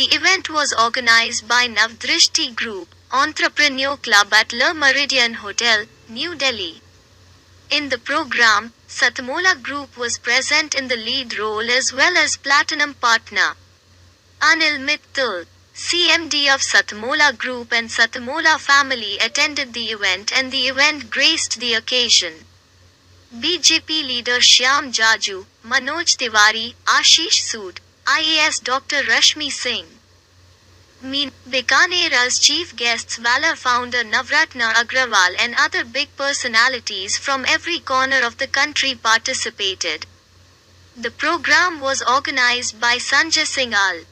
The event was organized by Navdrishti Group, Entrepreneur Club at Le Méridien Hotel, New Delhi. In the program, Satmola Group was present in the lead role as well as platinum partner. Anil Mittal, CMD of Satmola Group and Satmola family attended the event and the event graced the occasion. BJP leader Shyam Jaju, Manoj Tiwari, Ashish Sood, IAS Dr. Rashmi Singh. Bikaner as chief guests Valor founder Navratna Agrawal and other big personalities from every corner of the country participated. The program was organized by Sanjay Singhal,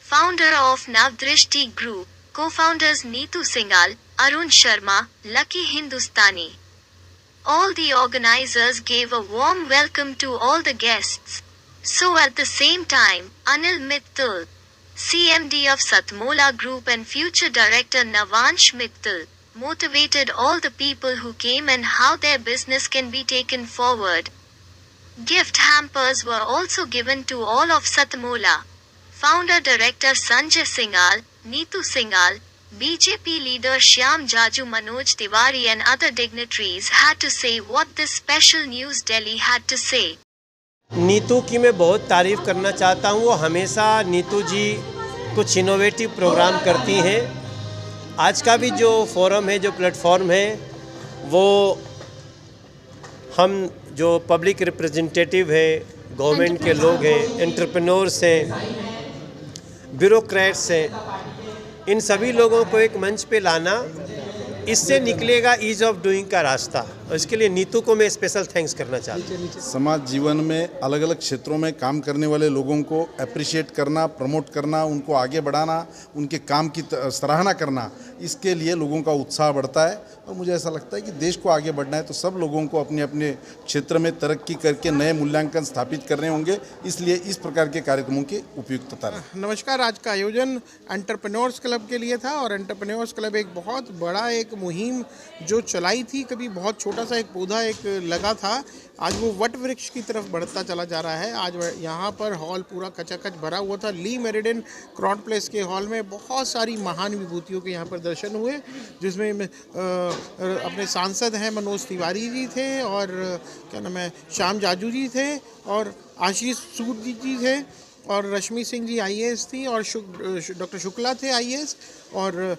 founder of Navdrishti Group, co-founders Neetu Singhal, Arun Sharma, Lucky Hindustani. All the organizers gave a warm welcome to all the guests. So at the same time, Anil Mittal, CMD of Satmola Group and future director Navansh Mittal, motivated all the people who came and how their business can be taken forward. Gift hampers were also given to all of Satmola. Founder Director Sanjay Singhal, Neetu Singhal, BJP leader Shyam Jaju, Manoj Tiwari and other dignitaries had to say what this special news Delhi had to say. Neetu की मैं बहुत तारीफ़ करना चाहता हूँ। वो हमेशा नीतू जी कुछ इनोवेटिव प्रोग्राम करती हैं। आज का भी जो फोरम है, जो प्लेटफॉर्म है, वो हम जो पब्लिक रिप्रेजेंटेटिव है, गवर्नमेंट के लोग हैं, एंटरप्रेन्योर्स हैं, ब्यूरोक्रेट्स हैं, इन सभी लोगों को एक मंच पे लाना, इससे निकलेगा ईज ऑफ डूइंग का रास्ता। और इसके लिए नीतू को मैं स्पेशल थैंक्स करना चाहता हूँ। समाज जीवन में अलग अलग क्षेत्रों में काम करने वाले लोगों को अप्रिशिएट करना, प्रमोट करना, उनको आगे बढ़ाना, उनके काम की सराहना करना, इसके लिए लोगों का उत्साह बढ़ता है। और मुझे ऐसा लगता है कि देश को आगे बढ़ना है तो सब लोगों को अपने अपने क्षेत्र में तरक्की करके नए मूल्यांकन स्थापित करने होंगे, इसलिए इस प्रकार के कार्यक्रमों की उपयुक्तता है। नमस्कार। आज का आयोजन एंटरप्रेन्योर्स क्लब के लिए था और एंटरप्रेन्योर्स क्लब एक बहुत बड़ा एक मुहिम जो चलाई थी। कभी बहुत छोटा सा एक पौधा एक लगा था, आज वो वट वृक्ष की तरफ बढ़ता चला जा रहा है। आज यहाँ पर हॉल पूरा कचाकच भरा हुआ था। ली मेरिडियन क्रॉन प्लेस के हॉल में बहुत सारी महान विभूतियों के यहाँ पर दर्शन हुए, जिसमें अपने सांसद हैं मनोज तिवारी जी थे और क्या नाम है श्याम जाजू जी थे और आशीष सूद जी थे और रश्मि सिंह जी आईएएस थी और डॉक्टर शुक्ला थे आईएएस और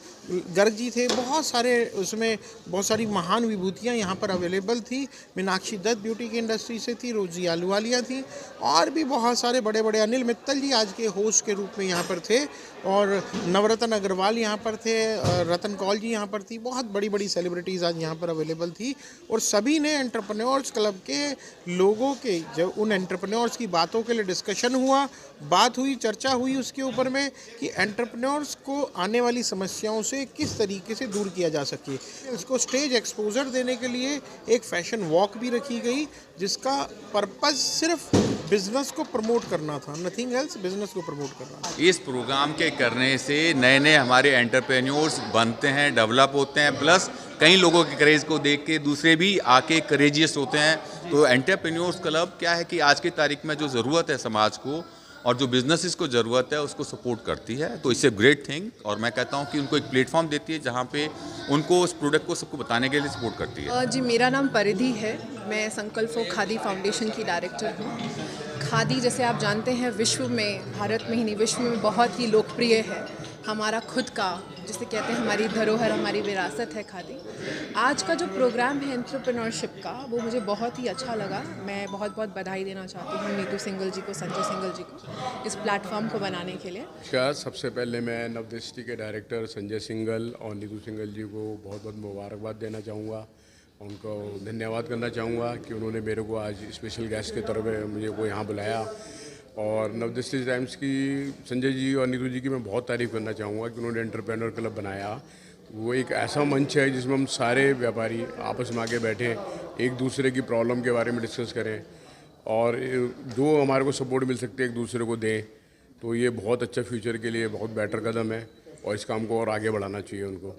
गर्ग जी थे। बहुत सारे उसमें बहुत सारी महान विभूतियाँ यहाँ पर अवेलेबल थी। मीनाक्षी दत्त ब्यूटी की इंडस्ट्री से थी, रोजी आलूवालिया थी और भी बहुत सारे बड़े बड़े। अनिल मित्तल जी आज के होस्ट के रूप में यहाँ पर थे और नवरत्न अग्रवाल यहाँ पर थे, रतन कौल जी यहाँ पर थी। बहुत बड़ी बड़ी सेलिब्रिटीज़ आज यहाँ पर अवेलेबल थी और सभी ने एंटरप्रेन्योर्स क्लब के लोगों के जब उन एंटरप्रेन्योर्स की बातों के लिए डिस्कशन हुआ, बात हुई, चर्चा हुई उसके ऊपर में कि एंटरप्रेन्योर्स को आने वाली समस्याओं से किस तरीके से दूर किया जा सके। इसको स्टेज एक्सपोजर देने के लिए एक फैशन वॉक भी रखी गई, जिसका पर्पस सिर्फ बिजनेस को प्रमोट करना था, नथिंग एल्स, बिजनेस को प्रमोट करना। इस प्रोग्राम के करने से नए नए हमारे एंटरप्रेन्योर्स बनते हैं, डेवलप होते हैं, प्लस कई लोगों के करेज को देख के दूसरे भी आके करेजियस होते हैं। तो एंटरप्रेन्योर्स क्लब क्या है कि आज की तारीख में जो ज़रूरत है समाज को और जो बिजनेसेस को ज़रूरत है उसको सपोर्ट करती है। तो इससे ग्रेट थिंग, और मैं कहता हूँ कि उनको एक प्लेटफॉर्म देती है जहाँ पे उनको उस प्रोडक्ट को सबको बताने के लिए सपोर्ट करती है। जी, मेरा नाम परिधि है। मैं संकल्प फॉर खादी फाउंडेशन की डायरेक्टर हूँ। खादी जैसे आप जानते हैं विश्व में, भारत में ही नहीं विश्व में बहुत ही लोकप्रिय है। हमारा खुद का, जिसे कहते हैं हमारी धरोहर, हमारी विरासत है खादी। आज का जो प्रोग्राम है एंटरप्रेन्योरशिप का, वो मुझे बहुत ही अच्छा लगा। मैं बहुत बहुत बधाई देना चाहती हूँ नीतू सिंघल जी को, संजय सिंघल जी को इस प्लेटफॉर्म को बनाने के लिए। सबसे पहले मैं नवदृष्टि के डायरेक्टर संजय सिंघल और नीतू सिंघल जी को बहुत बहुत मुबारकबाद देना चाहूँगा। उनको धन्यवाद करना चाहूँगा कि उन्होंने मेरे को आज स्पेशल गेस्ट के तौर पे मुझे को यहाँ बुलाया। और नवदृष्टि टाइम्स की संजय जी और नीतू जी की मैं बहुत तारीफ़ करना चाहूँगा कि उन्होंने एंटरप्रेन्योर क्लब बनाया। वो एक ऐसा मंच है जिसमें हम सारे व्यापारी आपस में आके बैठे, एक दूसरे की प्रॉब्लम के बारे में डिस्कस करें और जो हमारे को सपोर्ट मिल सकते एक दूसरे को दें। तो ये बहुत अच्छा फ्यूचर के लिए बहुत बेटर कदम है और इस काम को और आगे बढ़ाना चाहिए उनको।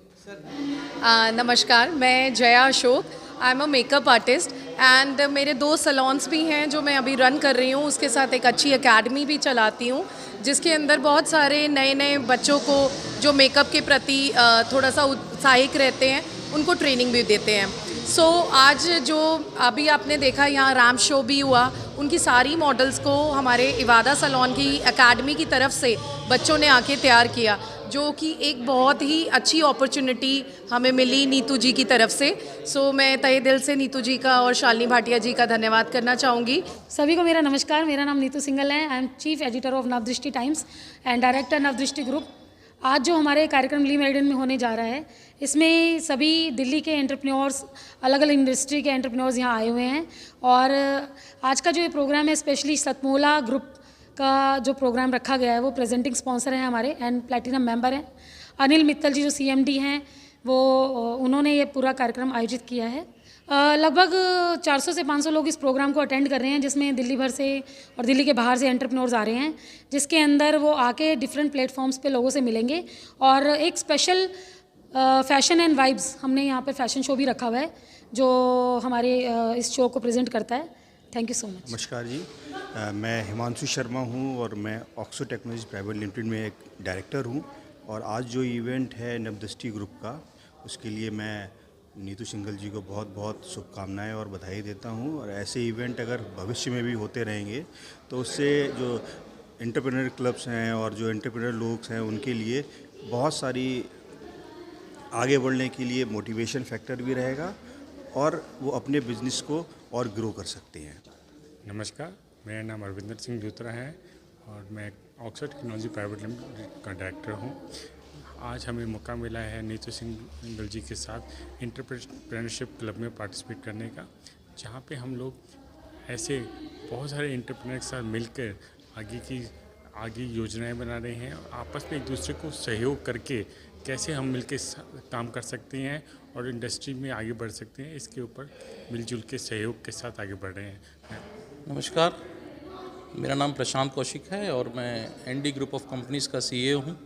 नमस्कार, मैं Jaya Ashok. I am a makeup artist and मेरे 2 सैलून्स भी हैं जो मैं अभी रन कर रही हूँ, उसके साथ एक अच्छी एकेडमी भी चलाती हूँ जिसके अंदर बहुत सारे नए नए बच्चों को जो मेकअप के प्रति थोड़ा सा उत्साहित रहते हैं उनको ट्रेनिंग भी देते हैं। सो आज जो अभी आपने देखा यहाँ रैम्प शो भी हुआ, उनकी सारी मॉडल्स को हमारे इवादा सैलून की एकेडमी की तरफ से बच्चों ने आके तैयार किया, जो कि एक बहुत ही अच्छी अपॉर्चुनिटी हमें मिली नीतू जी की तरफ से। सो मैं तहे दिल से नीतू जी का और शालिनी भाटिया जी का धन्यवाद करना चाहूँगी। सभी को मेरा नमस्कार। मेरा नाम नीतू सिंगल है। I am chief editor of Navdrishti Times and director Navdrishti group. आज जो हमारे कार्यक्रम ली मेरिडियन में होने जा रहा है, इसमें सभी दिल्ली के एंटरप्रेन्योर्स, अलग अलग इंडस्ट्री के एंटरप्रेन्योर्स यहाँ आए हुए हैं। और आज का जो ये प्रोग्राम है, स्पेशली सतमोला ग्रुप का जो प्रोग्राम रखा गया है, वो प्रेजेंटिंग स्पॉन्सर हैं हमारे एंड प्लैटिनम मेंबर हैं। अनिल मित्तल जी जो CMD हैं, वो उन्होंने ये पूरा कार्यक्रम आयोजित किया है। लगभग 400 से 500 लोग इस प्रोग्राम को अटेंड कर रहे हैं, जिसमें दिल्ली भर से और दिल्ली के बाहर से एंटरप्रेन्योर्स आ रहे हैं, जिसके अंदर वो आके डिफरेंट प्लेटफॉर्म्स पे लोगों से मिलेंगे। और एक स्पेशल फैशन एंड वाइब्स, हमने यहाँ पे फैशन शो भी रखा हुआ है जो हमारे इस शो को प्रेजेंट करता है। Thank you so much. नमस्कार जी, मैं हिमांशु शर्मा हूँ और मैं ऑक्सो टेक्नोलॉजी प्राइवेट लिमिटेड में एक डायरेक्टर हूँ। और आज जो इवेंट है नवदृष्टि ग्रुप का, उसके लिए मैं नीतू सिंगल जी को बहुत बहुत शुभकामनाएं और बधाई देता हूँ। और ऐसे इवेंट अगर भविष्य में भी होते रहेंगे तो उससे जो एंटरप्रेन्योर क्लब्स हैं और जो एंटरप्रेन्योर लोग हैं, उनके लिए बहुत सारी आगे बढ़ने के लिए मोटिवेशन फैक्टर भी रहेगा और वो अपने बिजनेस को और ग्रो कर सकते हैं। नमस्कार, मेरा नाम अरविंदर सिंह दूतरा है और मैं ऑक्सो टेक्नोलॉजी प्राइवेट लिमिटेड का डायरेक्टर हूँ। आज हमें मौका मिला है नीतू सिंगल जी के साथ एंटरप्रेन्योरशिप क्लब में पार्टिसिपेट करने का, जहाँ पे हम लोग ऐसे बहुत सारे एंटरप्रेन्योर के साथ मिलकर आगे योजनाएं बना रहे हैं और आपस में एक दूसरे को सहयोग करके कैसे हम मिलकर काम कर सकते हैं और इंडस्ट्री में आगे बढ़ सकते हैं, इसके ऊपर मिलजुल के सहयोग के साथ आगे बढ़ रहे हैं। नमस्कार, मेरा नाम प्रशांत कौशिक है और मैं एनडी ग्रुप ऑफ कंपनीज़ का CEO हूँ।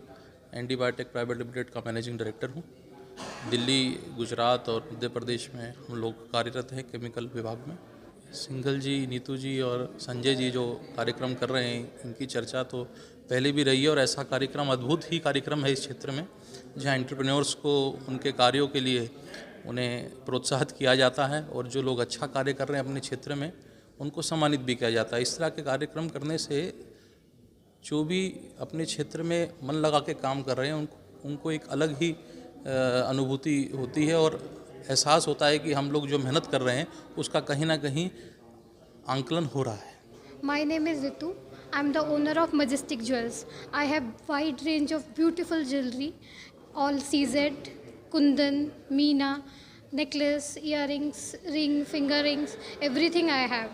एनडी बायोटेक प्राइवेट लिमिटेड का मैनेजिंग डायरेक्टर हूँ। दिल्ली, गुजरात और मध्य प्रदेश में हम लोग कार्यरत हैं केमिकल विभाग में। सिंगल जी, नीतू जी और संजय जी जो कार्यक्रम कर रहे हैं, इनकी चर्चा तो पहले भी रही है और ऐसा कार्यक्रम, अद्भुत ही कार्यक्रम है इस क्षेत्र में, जहाँ एंटरप्रेन्योर्स को उनके कार्यों के लिए उन्हें प्रोत्साहित किया जाता है और जो लोग अच्छा कार्य कर रहे हैं अपने क्षेत्र में, उनको सम्मानित भी किया जाता है। इस तरह के कार्यक्रम करने से जो भी अपने क्षेत्र में मन लगा के काम कर रहे हैं, उनको एक अलग ही अनुभूति होती है और एहसास होता है कि हम लोग जो मेहनत कर रहे हैं उसका कहीं ना कहीं आंकलन हो रहा है। My name is Ritu. I'm the owner of Majestic Jewels. I have wide range of beautiful jewelry, all CZ, Kundan, Meena, necklace, earrings, ring, finger rings, everything I have.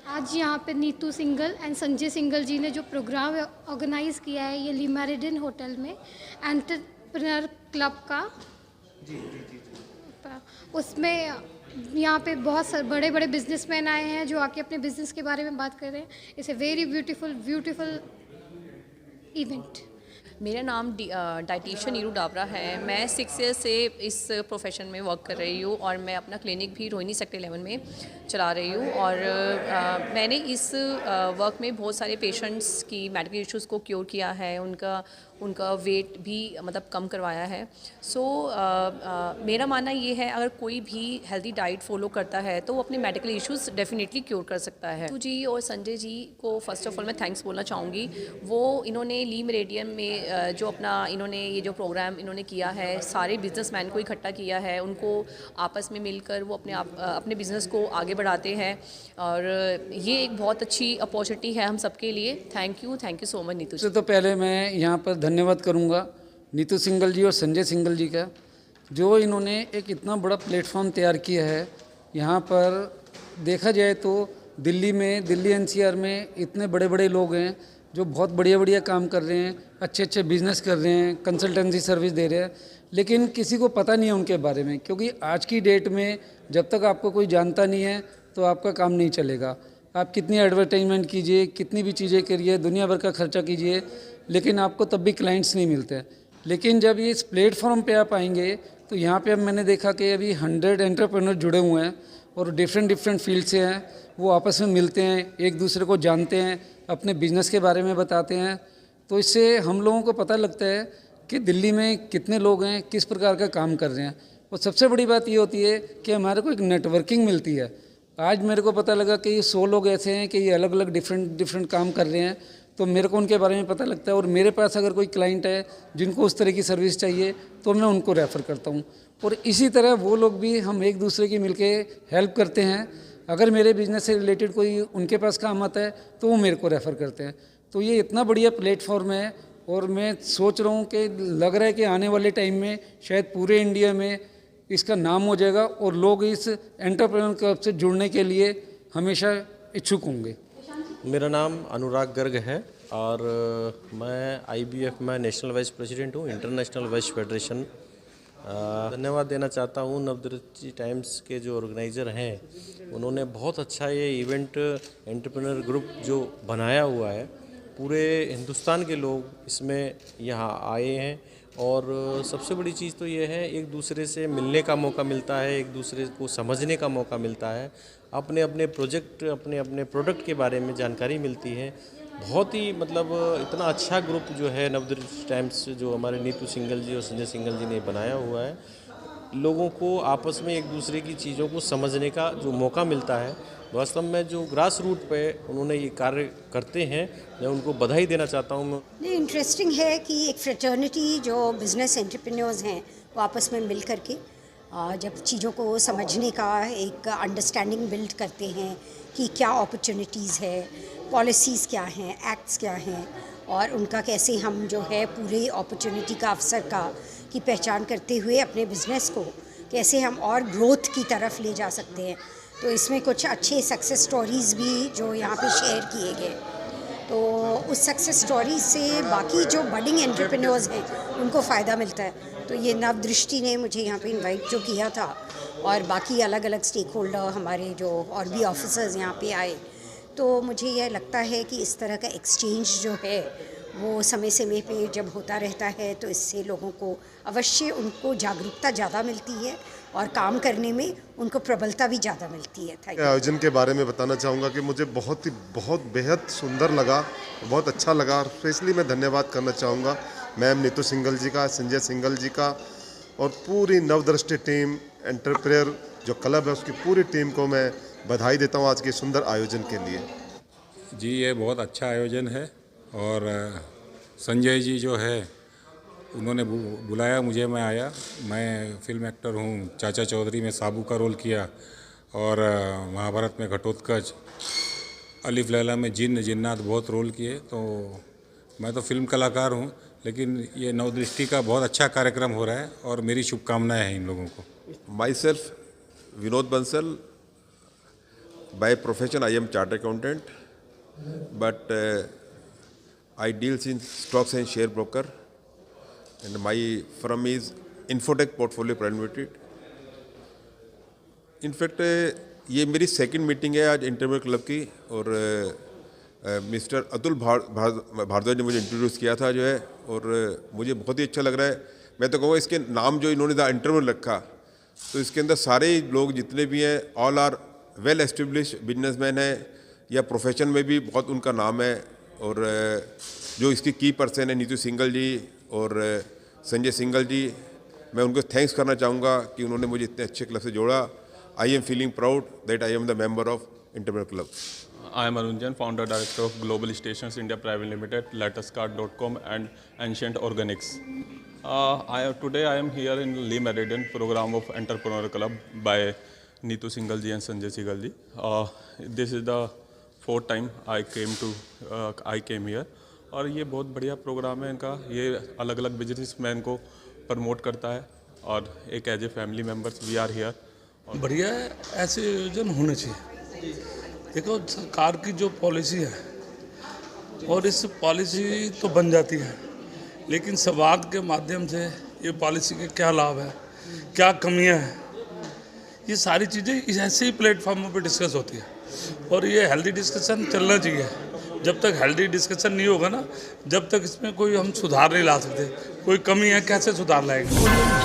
आज यहाँ पे नीतू सिंगल एंड संजय सिंगल जी ने जो प्रोग्राम ऑर्गेनाइज़ किया है, ये Le Meridien hotel में entrepreneur club का, उसमें यहाँ पे बहुत बड़े बड़े बिजनेसमैन आए हैं जो आके अपने बिजनेस के बारे में बात कर रहे हैं। It's a very beautiful event. मेरा नाम डाइटिशियन नीरू डाबरा है। मैं 6 ईयर से इस प्रोफेशन में वर्क कर रही हूँ और मैं अपना क्लिनिक भी रोहिणी सेक्टर 11 में चला रही हूँ। और मैंने इस वर्क में बहुत सारे पेशेंट्स की मेडिकल इश्यूज़ को क्योर किया है, उनका वेट भी मतलब कम करवाया है। सो मेरा मानना ये है, अगर कोई भी हेल्दी डाइट फॉलो करता है तो वो अपने मेडिकल इश्यूज़ डेफिनेटली क्योर कर सकता है। नीतू जी और संजय जी को फर्स्ट ऑफ ऑल मैं थैंक्स बोलना चाहूँगी। वो इन्होंने ली मेरिडियन में जो अपना इन्होंने ये जो प्रोग्राम इन्होंने किया है, सारे बिजनेसमैन को इकट्ठा किया है, उनको आपस में मिलकर वो अपने बिज़नेस को आगे बढ़ाते हैं और ये एक बहुत अच्छी अपॉर्चुनिटी है हम सबके लिए। Thank you so much Neetu ji. तो पहले मैं यहाँ पर धन्यवाद करूँगा नीतू सिंगल जी और संजय सिंगल जी का, जो इन्होंने एक इतना बड़ा प्लेटफॉर्म तैयार किया है। यहाँ पर देखा जाए तो दिल्ली NCR में इतने बड़े बड़े लोग हैं जो बहुत बढ़िया काम कर रहे हैं, अच्छे बिजनेस कर रहे हैं, कंसल्टेंसी सर्विस दे रहे हैं, लेकिन किसी को पता नहीं है उनके बारे में, क्योंकि आज की डेट में जब तक आपको कोई जानता नहीं है तो आपका काम नहीं चलेगा। आप कितनी एडवर्टाइजमेंट कीजिए, कितनी भी चीज़ें करिए, दुनिया भर का खर्चा कीजिए, लेकिन आपको तब भी क्लाइंट्स नहीं मिलते। लेकिन जब ये इस प्लेटफॉर्म पे आप आएंगे तो यहाँ पे अब मैंने देखा कि अभी 100 एंटरप्रेन्योर जुड़े हुए हैं और डिफरेंट डिफरेंट फील्ड से हैं, वो आपस में मिलते हैं, एक दूसरे को जानते हैं, अपने बिजनेस के बारे में बताते हैं। तो इससे हम लोगों को पता लगता है कि दिल्ली में कितने लोग हैं, किस प्रकार का काम कर रहे हैं। और सबसे बड़ी बात ये होती है कि हमारे को एक नेटवर्किंग मिलती है। आज मेरे को पता लगा कि ये 100 लोग ऐसे हैं कि ये अलग अलग डिफरेंट काम कर रहे हैं, तो मेरे को उनके बारे में पता लगता है। और मेरे पास अगर कोई क्लाइंट है जिनको उस तरह की सर्विस चाहिए तो मैं उनको रेफ़र करता हूँ। और इसी तरह वो लोग भी, हम एक दूसरे की मिलके हेल्प करते हैं। अगर मेरे बिज़नेस से रिलेटेड कोई उनके पास काम आता है तो वो मेरे को रेफ़र करते हैं। तो ये इतना बढ़िया प्लेटफॉर्म है, और मैं सोच रहा हूँ कि लग रहा है कि आने वाले टाइम में शायद पूरे इंडिया में इसका नाम हो जाएगा और लोग इस एंटरप्रेन्योर क्लब से जुड़ने के लिए हमेशा इच्छुक होंगे। मेरा नाम अनुराग गर्ग है और मैं IBF में नेशनल वाइस प्रेसिडेंट हूँ, इंटरनेशनल वेज फेडरेशन। धन्यवाद देना चाहता हूँ नवदृष्टि टाइम्स के जो ऑर्गेनाइज़र हैं, उन्होंने बहुत अच्छा ये इवेंट एंटरप्रेन्योर ग्रुप जो बनाया हुआ है। पूरे हिंदुस्तान के लोग इसमें यहाँ आए हैं और सबसे बड़ी चीज़ तो ये है, एक दूसरे से मिलने का मौका मिलता है, एक दूसरे को समझने का मौका मिलता है, अपने अपने प्रोजेक्ट, अपने अपने प्रोडक्ट के बारे में जानकारी मिलती है। बहुत ही मतलब इतना अच्छा ग्रुप जो है नवदृष्टि टाइम्स, जो हमारे नीतू सिंघल जी और संजय सिंघल जी ने बनाया हुआ है, लोगों को आपस में एक दूसरे की चीज़ों को समझने का जो मौका मिलता है। वास्तव में जो ग्रास रूट पे उन्होंने ये कार्य करते हैं, मैं उनको बधाई देना चाहता हूँ। ये इंटरेस्टिंग है कि एक फ्रेटर्निटी जो बिज़नेस एंटरप्रेन्योर्स हैं वो आपस में मिल करके जब चीज़ों को समझने का एक अंडरस्टैंडिंग बिल्ड करते हैं कि क्या अपॉर्चुनिटीज़ है, पॉलिसीज़ क्या हैं, एक्ट्स क्या हैं, और उनका कैसे हम जो है पूरे अपॉर्चुनिटी का, अवसर का की पहचान करते हुए अपने बिज़नेस को कैसे हम और ग्रोथ की तरफ ले जा सकते हैं। तो इसमें कुछ अच्छे सक्सेस स्टोरीज़ भी जो यहाँ पे शेयर किए गए, तो उस सक्सेस स्टोरीज से बाकी जो बडिंग एंटरप्रेन्योर्स हैं उनको फ़ायदा मिलता है। तो ये नवदृष्टि ने मुझे यहाँ पे इनवाइट जो किया था, और बाकी अलग अलग स्टेक होल्डर हमारे जो और भी ऑफिसर्स यहाँ पे आए, तो मुझे यह लगता है कि इस तरह का एक्सचेंज जो है वो समय समय पे जब होता रहता है तो इससे लोगों को अवश्य उनको जागरूकता ज़्यादा मिलती है और काम करने में उनको प्रबलता भी ज़्यादा मिलती है। आयोजन के बारे में बताना चाहूँगा कि मुझे बहुत बेहद सुंदर लगा, बहुत अच्छा लगा। स्पेशली मैं धन्यवाद करना चाहूँगा मैम नीतू सिंघल जी का, संजय सिंघल जी का, और पूरी नवदृष्टि टीम एंटरप्रेन्योर जो क्लब है उसकी पूरी टीम को मैं बधाई देता हूँ आज के सुंदर आयोजन के लिए। जी, ये बहुत अच्छा आयोजन है, और संजय जी जो है उन्होंने बुलाया मुझे, मैं आया। मैं फिल्म एक्टर हूँ, चाचा चौधरी में साबू का रोल किया, और महाभारत में घटोत्कच, अलिफ लैला में जिन्न जिन्नात बहुत रोल किए। तो मैं तो फिल्म कलाकार हूँ, लेकिन ये नवदृष्टि का बहुत अच्छा कार्यक्रम हो रहा है और मेरी शुभकामनाएं हैं इन लोगों को। My self Vinod Bansal, by profession I am chartered accountant, but I deals in stocks and share broker, and my firm is Infotech Portfolio Private Limited. In fact, ये मेरी सेकंड मीटिंग है आज एंटरप्रेन्योर क्लब की, और मिस्टर अतुल भारद्वाज ने मुझे introduce किया था जो है, और मुझे बहुत ही अच्छा लग रहा है। मैं तो कहूँगा इसके नाम जो इन्होंने द एंटरप्रेन्योर रखा, तो इसके अंदर सारे लोग जितने भी हैं all are well established businessman हैं, या प्रोफेशन में भी बहुत उनका नाम है। और जो इसकी की पर्सन है नीतू सिंघल जी और संजय सिंघल जी, मैं उनको थैंक्स करना चाहूँगा कि उन्होंने मुझे इतने अच्छे क्लब से जोड़ा। I am feeling proud that I am the member of entrepreneur club. I am Arun Jain, founder director of Global Stations India Private Limited, LetUsCard.com and Ancient Organics. Today I am here in Lee Meridian program of Entrepreneur Club by Neetu Singhal ji and Sanjay Singhal ji. This is the fourth time I came here, और ये बहुत बढ़िया programme है इनका। ये अलग अलग businessman को प्रमोट करता है, और एक as a family members we are here. बढ़िया है, ऐसे आयोजन होने चाहिए। देखो, सरकार की जो पॉलिसी है, और इस पॉलिसी तो बन जाती है, लेकिन संवाद के माध्यम से ये पॉलिसी के क्या लाभ है, क्या कमियां हैं, ये सारी चीज़ें ऐसे ही प्लेटफॉर्मों पे डिस्कस होती है। और ये हेल्दी डिस्कशन चलना चाहिए। जब तक हेल्दी डिस्कशन नहीं होगा ना, जब तक इसमें कोई हम सुधार नहीं ला सकते। कोई कमी है, कैसे सुधार लाएंगे।